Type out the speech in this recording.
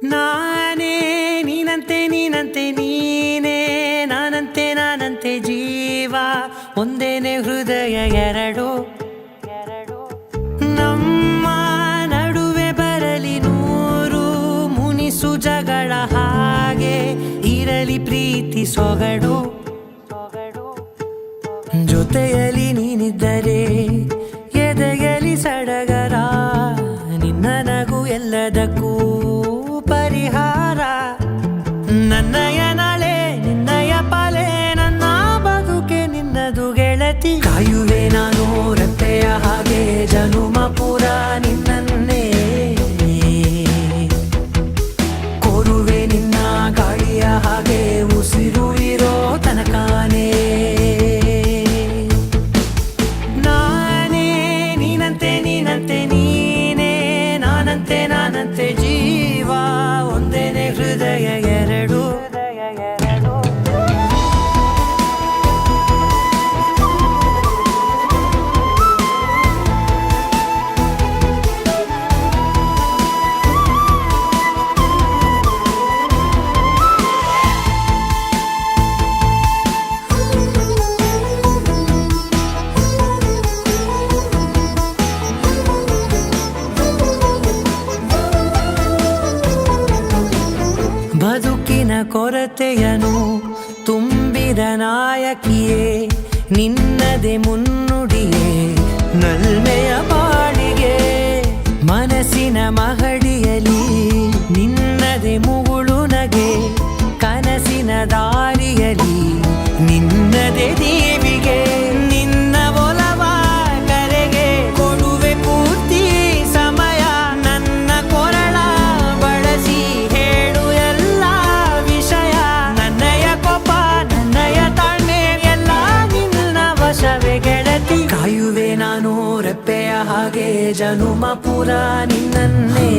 ನಾನೇ ನೀನಂತೆ ನೀನಂತೆ ನೀನೇ ನಾನಂತೆ ನಾನಂತೆ ಜೀವ ಒಂದೇನೆ ಹೃದಯ ಎರಡು ನಮ್ಮ ನಡುವೆ ಬರಲಿ ನೂರು ಮುನಿಸು ಜಗಳ ಹಾಗೆ ಇರಲಿ ಪ್ರೀತಿ ಸೊಗಡು ಜೊತೆಯಲ್ಲಿ ನೀನಿದ್ದರೆ ಎದೆಯಲಿ ಸಡಗರ ನಿನ್ನ ನಗು ಎಲ್ಲದಕ್ಕೂ ಪರಿಹಾರ ನನ್ನಯ ನಾಳೆ ನಿನ್ನಯ ಪಾಲೆ ನನ್ನ ಬದುಕೆ ನಿನ್ನದು ಗೆಳತಿ ಕಾಯುವೆ ನಾನು ರೆಪ್ಪೆಯ ಹಾಗೆ ಜನುಮ ಪೂರ ನಿನ್ನನ್ನೇ ಕೋರುವೆ ನಿನ್ನ ಗಾಳಿಯ ಹಾಗೆ ಉಸಿರು ಇರೋ ತನಕಾನೇ ನಾನೇ ನೀನಂತೆ ನೀನಂತೆ ನೀನೇ ನಾನಂತೆ ನಾನಂತೆ ಜೀವ ಒಂದೇನೆ ಹೃದಯ ಎರಡು ಬದುಕಿನ ಕೊರತೆಯನು ತುಂಬಿದ ನಾಯಕಿಯೇ ನಿನ್ನದೆ ಮುನ್ನುಡಿಯೇ ನಲ್ಮೆಯ ಬಾಳಿಗೆ ಮನಸ್ಸಿನ ಮಹಡಿಯಲಿ ನಿನ್ನದೆ ಮುಗುಳು ನಗೆ ಕನಸಿನ ದಾರಿಯಲಿ ನಿನ್ನದೆ ದೇವಿಗೆ ನಿನ್ನ ಒಲವ ಕರೆಗೆ ಕೊಡುವೆ ಪೂರ್ತಿ ಸಮಯ ನನ್ನ ಕೊರಳ ಬಳಸಿ ಹೇಳು ಎಲ್ಲ ವಿಷಯ ನನ್ನಯ ಕೋಪ ನನ್ನಯ ತಾಳ್ಮೆ ಎಲ್ಲ ನಿನ್ನ ವಶವೇ ಗೆಳತಿ ಕಾಯುವೆ ನಾನು ರೆಪ್ಪೆಯ ಹಾಗೆ ಜನುಮ ಪೂರ ನಿನ್ನನ್ನೇ